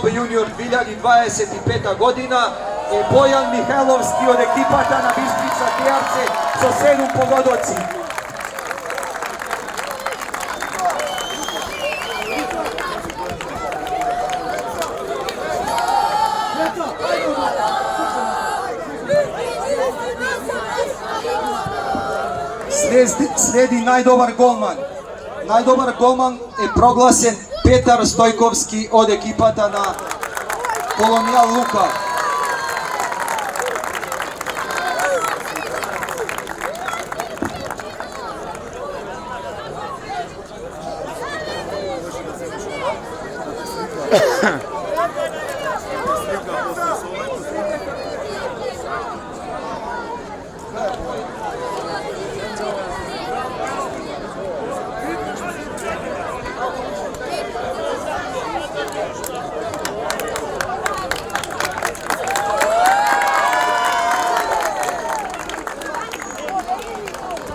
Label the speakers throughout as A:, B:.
A: Junior 2025 година е Бојан Михайловски од екипата на Бистрица Тијарце со 7 погодоци. Следи најдобар голман. Најдобар голман е прогласен Петар Стојковски од екипата на Колонијал Лука.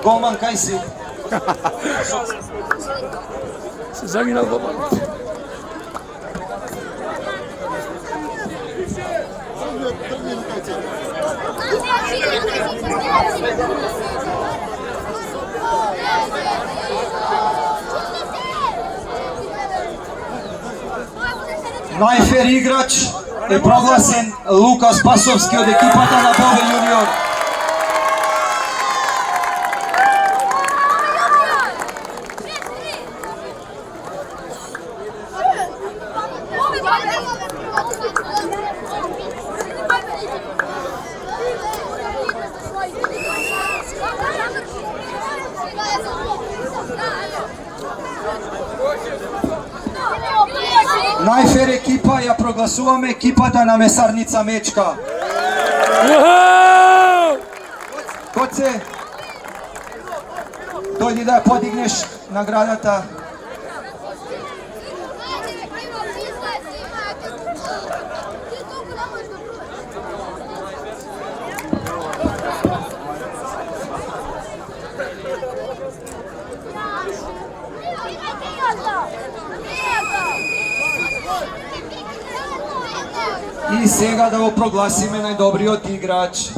A: Голман, кај си?
B: Се загинал голман.
A: Најфер играч е прогласен Лука Спасовски од екипата на Бове Јуниор. Најфер екипа ја прогласуваме екипата на Месарница Мечка. Коце, дојди да ја подигнеш наградата. И сега да го прогласиме најдобриот играч.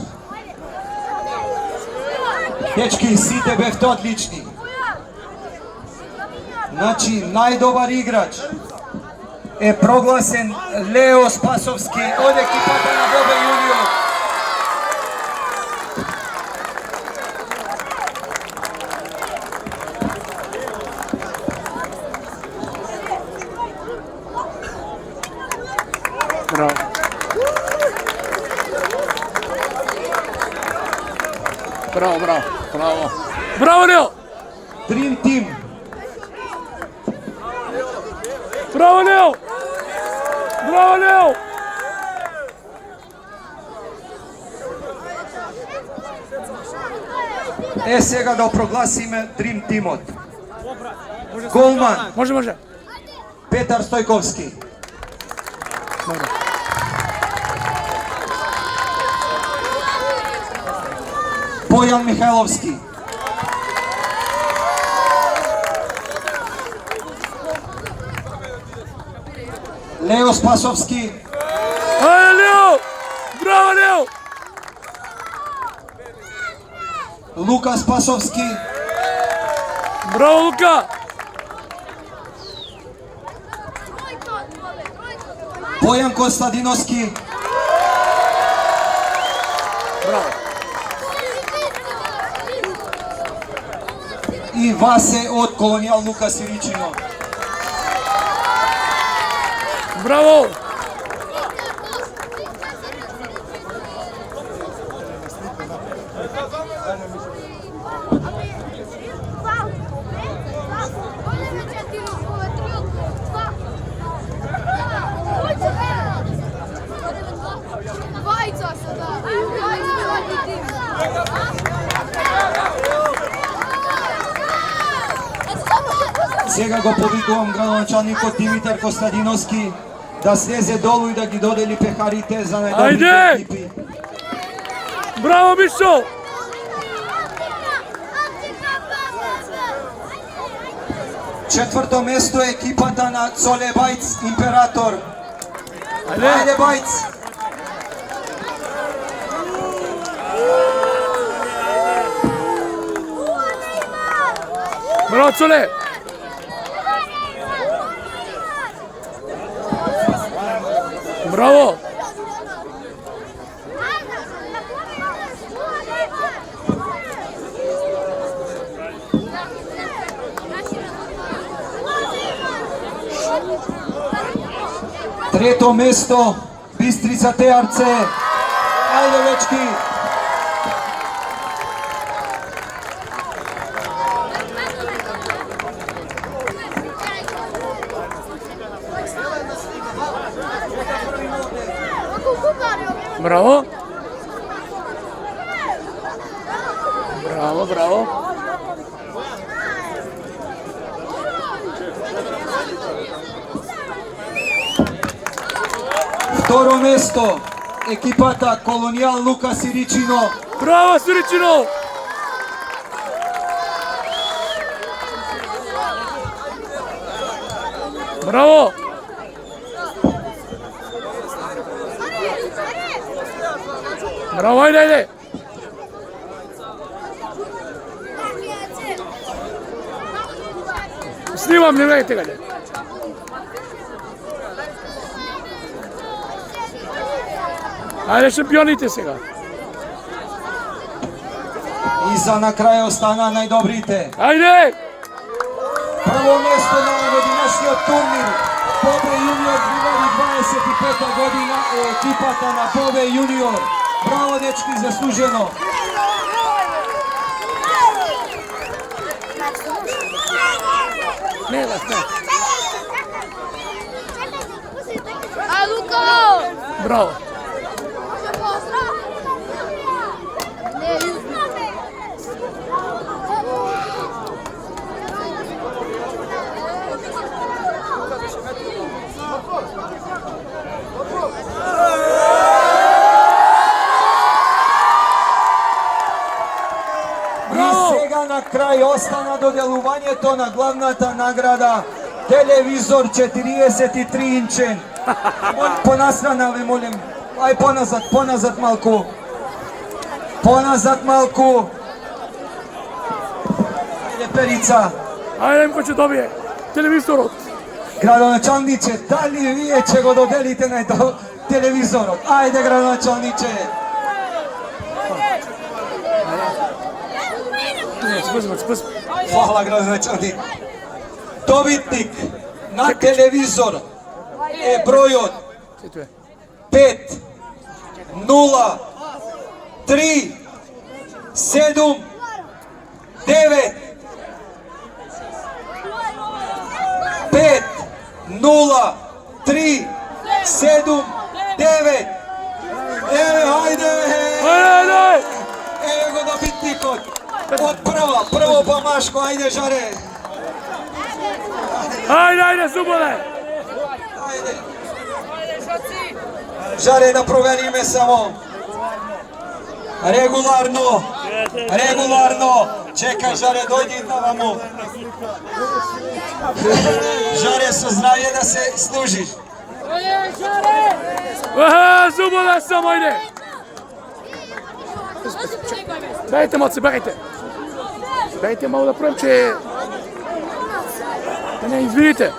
A: Дечки, сите бевте одлични. Значи, најдобар играч е прогласен Лео Спасовски од екипата на Бове Јуниор.
B: Браво. Браво, браво, браво. Браво, Лео!
A: Dream Team.
B: Браво, Лео! Браво, Лео!
A: Е, сега да прогласиме Dream Teamот. Голман.
B: Може.
A: Петар Стојковски.
B: Добро.
A: Бојан Михайловски. Лео Спасовски.
B: Ајде, Лео! Браво, Лео!
A: Лука Спасовски.
B: Браво, Лука!
A: Бојан Константиновски.
B: Браво.
A: И Васе од Колонијал Лука Сиричино.
B: Браво!
A: Сега го повикувам градоначалникот Димитар Костадиновски да слезе долу и да ги додели пехарите за најдобрите екипи.
B: Браво, Мишо!
A: Четврто место е екипата на Цоле Бајц Император. Ajde Bajc.
B: Bravo, Cule! Bravo!
A: Трето место, Бистрица Теарце. Ајде, дечки.
B: Браво! Браво, браво!
A: Второ место, екипата Колонијал Лука Сиричино.
B: Браво, Сиричино! Браво! Браво, ајде, ајде! Снимам, не гледайте гаде. Ајде, шампионите сега.
A: И за на крај остана најдобрите.
B: Ајде!
A: Прво место на годинашниот турнир Бобе Јуниор 2025 година е екипата на Бобе Јуниор. Браво, дечки, заслужено.
B: Не, вас не.
C: А, Лука!
B: Браво.
A: И сега на крај остана доделувањето на главната награда телевизор 43 инчен. Понастрана ве молим. Ај поназад малку. Поназад малку. Ајде Перица.
B: Ајде, кој ќе добие телевизорот.
A: Градоначалниче, дали вие ќе го доделите на телевизорот? Ајде, градоначалниче.
B: Спас.
A: Фала, градоначалник. Добитник на телевизор е бројот 5 0 3 7 9 5 0 3 7 9. Еве, хајде!
B: Ајде!
A: Еве го добитникот. Од прво помашко, ајде Жаре.
B: Ајде, Зуболе!
A: Ајде. Жаре, да провериме само. Регуларно. Чекај, Жаре, дојди наваму. Жаре, со здравје да се служиш.
B: Зуболе, само ајде! Бегајте, моци, бегајте! Бегајте малку да проем, че... Не, извините!